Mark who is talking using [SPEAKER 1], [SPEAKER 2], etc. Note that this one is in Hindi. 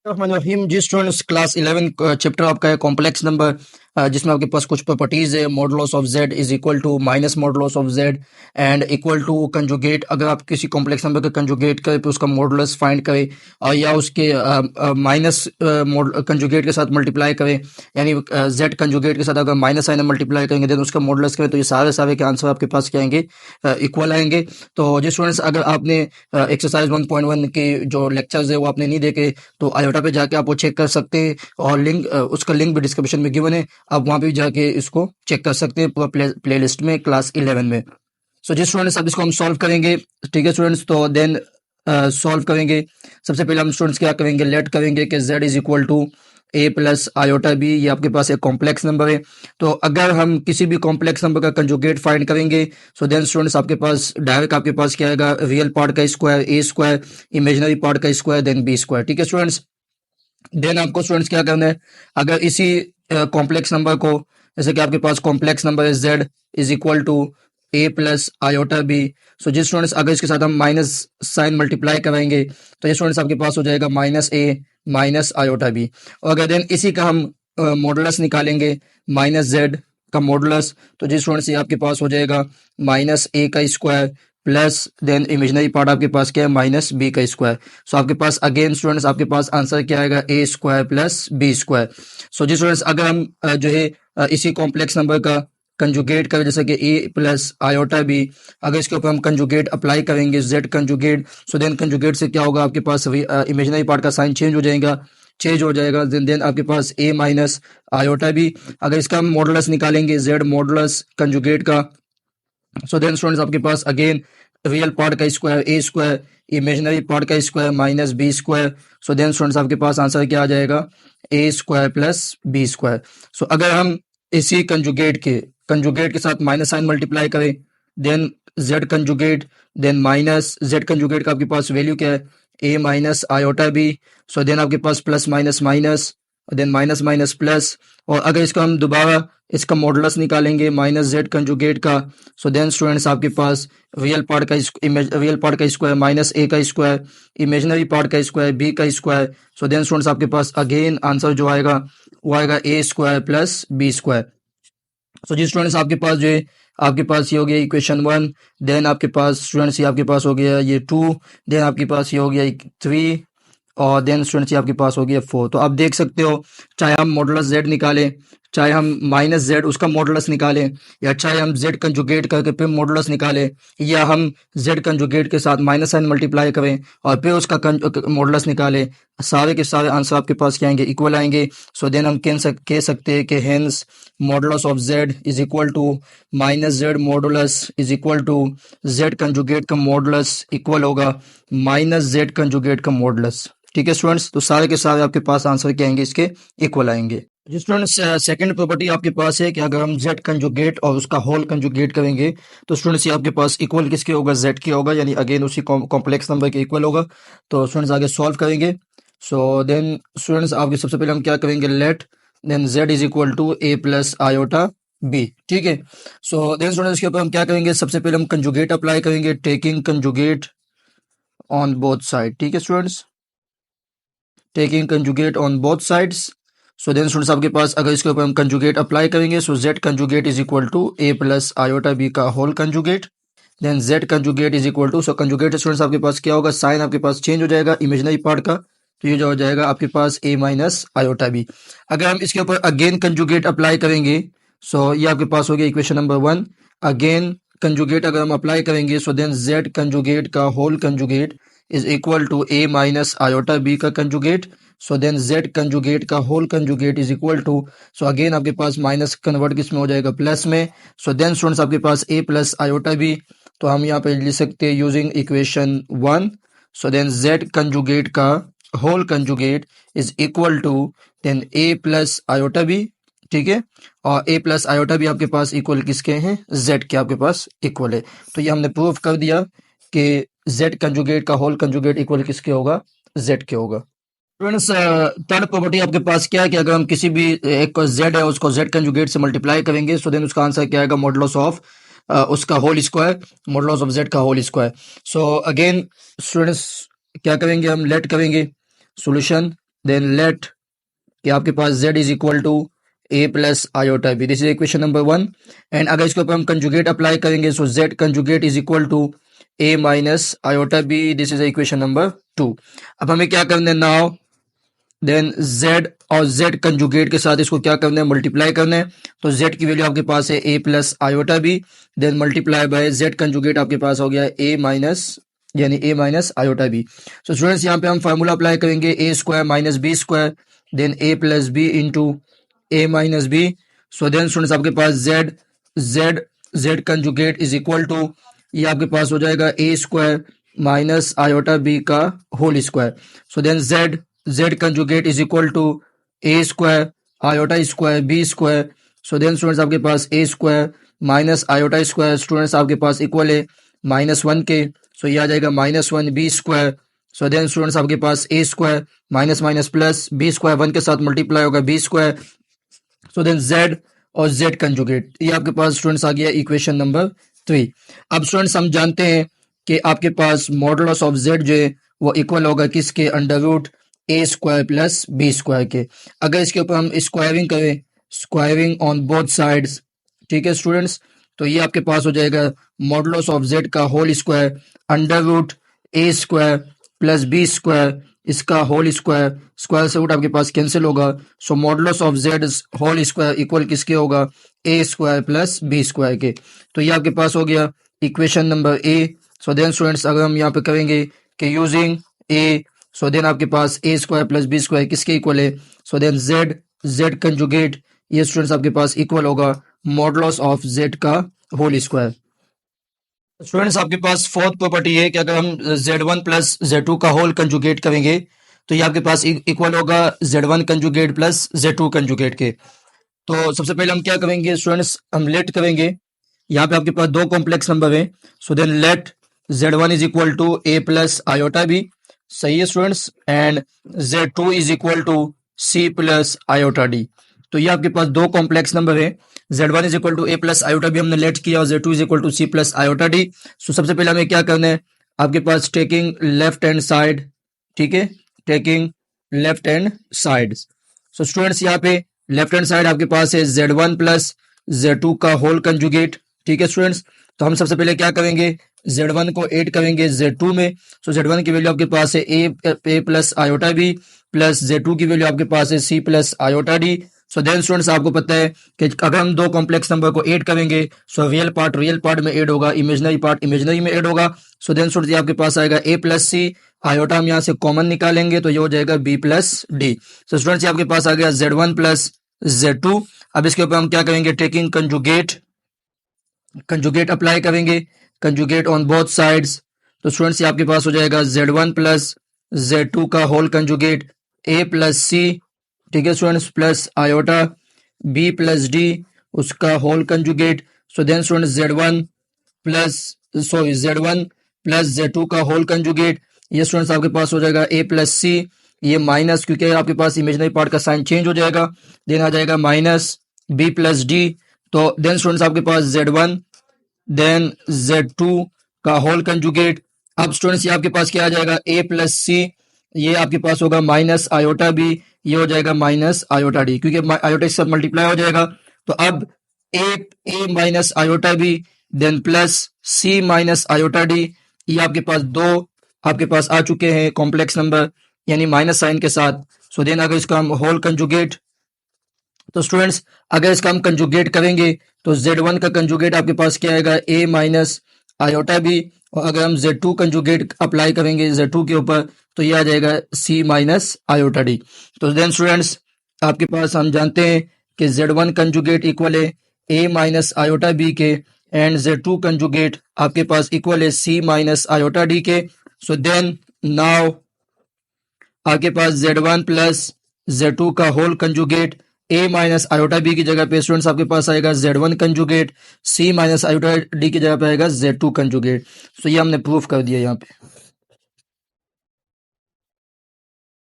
[SPEAKER 1] रहीम जी स्टूडेंट्स क्लास 11 चैप्टर आपका है कॉम्प्लेक्स नंबर, जिसमें आपके पास कुछ प्रॉपर्टीज है। Modulus of Z is equal to minus modulus of Z and equal to conjugate. अगर आप किसी कॉम्प्लेक्स नंबर का कंजुगेट करें तो उसका मॉडुलस फाइंड करें, या उसके माइनस कंजुगेट के साथ मल्टीप्लाई करें, यानी जेड कंजुगेट के साथ अगर माइनस साइन मल्टीप्लाई करेंगे देन उसका मॉडुलस करें, तो ये सारे सारे के आंसर आपके पास क्या आएंगे, इक्वल आएंगे। तो जी स्टूडेंट्स, अगर आपने एक्सरसाइज 1.1 के जो लेक्चर्स है वो आपने नहीं देखे तो आयोटा पे जाके आप वो चेक कर सकते हैं, और लिंक उसका लिंक भी डिस्क्रिप्शन में गिवन है, आप वहां पे भी जाके इसको चेक कर सकते हैं पूरा प्ले लिस्ट में क्लास 11 में। सो जी स्टूडेंट्स, अब इसको हम सॉल्व करेंगे। ठीक है स्टूडेंट्स, तो देन सॉल्व करेंगे। सबसे पहले हम स्टूडेंट्स क्या करेंगे, लेट करेंगे कि z is equal to a plus iota B. ये आपके पास एक कॉम्प्लेक्स नंबर है, तो अगर हम किसी भी कॉम्प्लेक्स नंबर का कंजुगेट फाइंड करेंगे सो देन स्टूडेंट्स आपके पास डायरेक्ट आपके पास क्या आएगा, रियल पार्ट का square a square, imaginary part का स्क्वायर, देन b स्क्वायर। ठीक है स्टूडेंट्स, देन आपको स्टूडेंट्स क्या करना है, अगर इसी कॉम्प्लेक्स नंबर को, जैसे कि आपके पास कॉम्प्लेक्स नंबर है z is equal to a plus iota B. So जी स्टूडेंट्स, अगर इसके साथ हम माइनस साइन मल्टीप्लाई कराएंगे तो ये स्टूडेंट्स आपके पास हो जाएगा minus a minus iota B. और अगर देन इसी का हम मॉडुलस निकालेंगे, माइनस z का मॉडुलस, तो जी स्टूडेंट्स ये आपके पास हो जाएगा माइनस a का square plus then imaginary part आपके पास क्या है, माइनस बी का स्क्वायर। सो आपके पास अगेन स्टूडेंट्स आपके पास आंसर क्या आएगा, A square plus B square. So जी स्टूडेंट्स, अगर हम जो है इसी कॉम्प्लेक्स नंबर का कंजुगेट करें, जैसे कि ए प्लस आयोटा बी, अगर इसके ऊपर हम कंजुगेट अप्लाई करेंगे Z conjugate, so then conjugate से क्या होगा, आपके पास इमेजिनरी पार्ट का साइन चेंज हो जाएगा, देन आपके पास ए माइनस आयोटा बी। अगर इसका हम मॉडुलस निकालेंगे जेड मॉडुलस कंजुगेट का, सो देन स्टूडेंट्स आपके पास अगेन रियल पार्ट का square A square, imaginary part का square minus B square. So then students आपके पास आंसर क्या आ जाएगा, A square plus B square. So अगर हम इसी कंजुगेट के साथ माइनस साइन मल्टीप्लाई करें, then Z conjugate, then minus Z conjugate का आपके पास वैल्यू क्या है, A minus iota B. So then आपके पास plus minus minus, then minus minus plus. और अगर इसका हम दोबारा इसका मॉडुलस निकालेंगे माइनस जेड कंजुगेट का, सो देन स्टूडेंट्स आपके पास रियल पार्ट का स्क्वायर माइनस ए का स्क्वायर, इमेजिनरी पार्ट का स्क्वायर बी का स्क्वायर। सो देन स्टूडेंट्स आपके पास अगेन आंसर जो आएगा वो आएगा A square plus B square. So जी स्टूडेंट्स, आपके पास जो है आपके पास ये हो गया इक्वेशन 1, देन आपके पास स्टूडेंट्स ये आपके पास हो गया ये 2, देन आपके पास ये हो गया 3, और देन स्टूडेंट्स ये आपके पास हो गया 4। तो आप देख सकते हो, चाहे हम मॉडुलस जेड निकालें, चाहे हम माइनस जेड उसका मॉडुलस निकालें, या चाहे हम जेड कंजुगेट करके फिर मॉडुलस निकालें, या हम जेड कंजुगेट के साथ माइनस साइन मल्टीप्लाई करें और फिर उसका मॉडुलस निकालें, सारे के सारे आंसर आपके पास क्या आएंगे, इक्वल आएंगे। सो देन हम कह सकते हैं कि hence modulus of Z is equal to minus Z modulus is equal to Z conjugate का मॉडुलस इक्वल होगा माइनस जेड कंजुगेट का मॉडुलस। ठीक है स्टूडेंट्स, तो सारे के सारे आपके पास आंसर क्या आएंगे, इसके इक्वल आएंगे। जी स्टूडेंट्स, सेकंड प्रॉपर्टी आपके पास है कि अगर हम जेड कंजुगेट और उसका होल कंजुगेट करेंगे तो स्टूडेंट्स ये आपके पास इक्वल किसके होगा, जेड के होगा, यानी अगेन उसी कॉम्प्लेक्स नंबर के इक्वल होगा। तो स्टूडेंट्स आगे सॉल्व करेंगे। सो देन स्टूडेंट्स आपके सबसे पहले हम क्या करेंगे, let then Z is equal to A plus iota B. ठीक है, सो देन स्टूडेंट्स इसके ऊपर हम क्या करेंगे, सबसे पहले हम कंजुगेट अप्लाई करेंगे, taking conjugate on both side. ठीक है students, taking conjugate on both sides. So then students आपके पास अगर इसके ऊपर हम कंजुगेट अप्लाई करेंगे, so Z conjugate is equal to A plus iota B का whole conjugate, then Z conjugate is equal to, so conjugate students आपके पास क्या होगा, साइन आपके पास चेंज हो जाएगा इमेजिनरी पार्ट का, तो ये जो हो जाएगा आपके पास ए माइनस आयोटा बी। अगर हम इसके ऊपर अगेन कंजुगेट अप्लाई करेंगे, सो ये आपके पास हो गया इक्वेशन नंबर 1। अगेन कंजुगेट अगर हम अप्लाई करेंगे, सो देन जेड कंजुगेट का whole conjugate is equal to A minus iota B का conjugate. So then Z conjugate का whole conjugate is equal to, so again आपके पास माइनस कन्वर्ट किस में हो जाएगा, प्लस में। सो देन स्टूडेंट्स आपके पास ए प्लस आयोटा बी, तो हम यहाँ पे लिख सकते हैं using equation 1। So then Z conjugate का whole conjugate is equal to then A plus iota B. ठीक है, और ए प्लस आयोटा भी आपके पास इक्वल किसके हैं, जेड के आपके पास इक्वल है। तो ये हमने प्रूव कर दिया कि जेड कंजुगेट का होल कंजुगेट इक्वल किसके होगा, जेड के होगा। स्टूडेंट्स, थर्ड प्रॉपर्टी आपके पास क्या है कि अगर हम किसी भी एक जेड है उसको जेड कंजुगेट से मल्टीप्लाई करेंगे, सो देन उसका आंसर क्या आएगा, मॉडुलस ऑफ उसका whole square, modulus of Z का whole square. So again students क्या करेंगे, हम लेट करेंगे सॉल्यूशन देन लेट कि आपके पास z is equal to a plus iota b. This is equation number 1। And अगर इसके ऊपर हम कंजुगेट अप्लाई करेंगे so z conjugate is equal to a minus iota b. This is equation number 2। अब हमें क्या करना है नाउ, देन z और z कंजुगेट के साथ इसको क्या करना है, मल्टीप्लाई करना है। तो z की वैल्यू आपके पास है a plus iota B, then multiply by z conjugate आपके पास हो गया a माइनस यानी a minus iota B. So students यहाँ पे हम फार्मूला अप्लाई करेंगे a square minus B square then a plus B into a minus B. So then students आपके पास z conjugate is equal to ये आपके पास हो जाएगा a square minus iota B का whole square. So then z conjugate is equal to a square iota square b square. So then students आपके पास a square minus iota square students आपके पास इक्वल है -1 के। सो ये आ जाएगा -1 b square. So then students आपके पास a square minus minus plus B square 1 के साथ मल्टीप्लाई होगा b square. So then z और z कंजुगेट, ये आपके पास स्टूडेंट्स आ गया इक्वेशन नंबर 3। अब स्टूडेंट्स हम जानते हैं कि आपके पास मॉडुलस ऑफ z जो है वो इक्वल होगा किसके, under root a square plus B square के। अगर इसके ऊपर हम स्क्वायरिंग करें, स्क्वायरिंग ऑन बोथ साइड्स, ठीक है स्टूडेंट्स, तो ये आपके पास हो जाएगा मॉडुलस ऑफ z का whole square under root a square plus B square इसका होल स्क्वायर, स्क्वायर से रूट आपके पास कैंसिल होगा। So modulus of z whole square equal किसके होगा, a square plus B square के। तो ये आपके पास हो गया equation number a। So then students अगर हम यहाँ पे करेंगे कि यूजिंग a, सो देन आपके पास a square plus B square किसके इक्वल है, सो देन z कंजुगेट ये स्टूडेंट्स आपके पास इक्वल होगा मॉडुलस ऑफ z का होल स्क्वायर। स्टूडेंट्स आपके पास फोर्थ प्रॉपर्टी है कि अगर हम z1 प्लस z2 का होल कंजुगेट करेंगे तो ये आपके पास इक्वल होगा z1 conjugate plus z2 conjugate के। तो सबसे पहले हम क्या करेंगे स्टूडेंट्स, हम लेट करेंगे। यहाँ पे आपके पास दो कॉम्प्लेक्स नंबर है, so then let z1 is equal to a plus iota B, सही है students, and z2 is equal to c plus iota D. तो ये आपके पास दो कॉम्प्लेक्स नंबर है, z1 is equal to a plus iota B हमने लेट किया और z2 is equal to c plus iota D. So सबसे पहले हमें क्या करना है, आपके पास टेकिंग लेफ्ट हैंड साइड, ठीक है, टेकिंग लेफ्ट हैंड साइड। सो स्टूडेंट्स यहाँ पे लेफ्ट हैंड साइड आपके पास है z1 प्लस z2 का होल कंजुगेट, ठीक है स्टूडेंट्स। तो हम सबसे पहले क्या करेंगे, z1 को ऐड करेंगे z2 में। सो z1 की वैल्यू आपके पास है a plus iota b plus z2 की वैल्यू आपके पास है c plus iota D. So then students आपको पता है कि अगर हम दो कॉम्प्लेक्स नंबर को ऐड करेंगे सो रियल पार्ट में ऐड होगा, इमेजिनरी पार्ट इमेजिनरी में ऐड होगा। सो देन स्टूडेंट्स आपके पास आएगा a प्लस सी, आयोटा हम यहाँ से कॉमन निकालेंगे तो ये हो जाएगा b plus D. So students आपके पास आ गया z1 प्लस z2। अब इसके ऊपर हम क्या करेंगे, टेकिंग कंजुगेट अप्लाई करेंगे, कंजुगेट ऑन बोथ साइड्स। तो स्टूडेंट्स आपके पास हो जाएगा z1 प्लस z2 का whole conjugate a plus C, ठीक है students, plus iota b plus D उसका whole conjugate. So then students z1 plus z2 का होल कंजुगेट, ये स्टूडेंट्स आपके पास हो जाएगा a प्लस सी, ये माइनस क्योंकि आपके पास इमेजिनरी पार्ट का साइन चेंज हो जाएगा, देन आ जाएगा माइनस b प्लस डी। तो देन स्टूडेंट्स आपके पास z1 देन z2 का होल कंजुगेट। अब स्टूडेंट्स ये आपके पास क्या आ जाएगा, a प्लस सी, ये आपके पास होगा माइनस आयोटा बी, ये हो जाएगा माइनस आयोटा डी क्योंकि आयोटा के साथ मल्टीप्लाई हो जाएगा। तो अब a minus iota B then plus c minus iota d, ये आपके पास दो आपके पास आ चुके हैं कॉम्प्लेक्स नंबर यानी माइनस साइन के साथ। सो देन अगर इसका हम होल कंजुगेट, तो स्टूडेंट्स अगर इसका हम कंजुगेट करेंगे तो z1 का कंजुगेट आपके पास क्या आएगा, a माइनस आयोटा बी, और अगर हम z2 कंजुगेट अप्लाई करेंगे z2 के ऊपर तो ये आ जाएगा c माइनस आयोटा डी। तो देन स्टूडेंट्स आपके पास हम जानते हैं कि z1 कंजुगेट इक्वल है a माइनस आयोटा बी के एंड z2 कंजुगेट आपके पास इक्वल है c माइनस आयोटा डी के। सो देन नाउ आपके पास z1 प्लस z2 का whole conjugate a minus iota b की जगह पे स्टूडेंट्स आपके पास आएगा z1 conjugate, c minus iota d की जगह पे आएगा z2 कंजुगेट। सो ये हमने प्रूफ कर दिया यहाँ पे।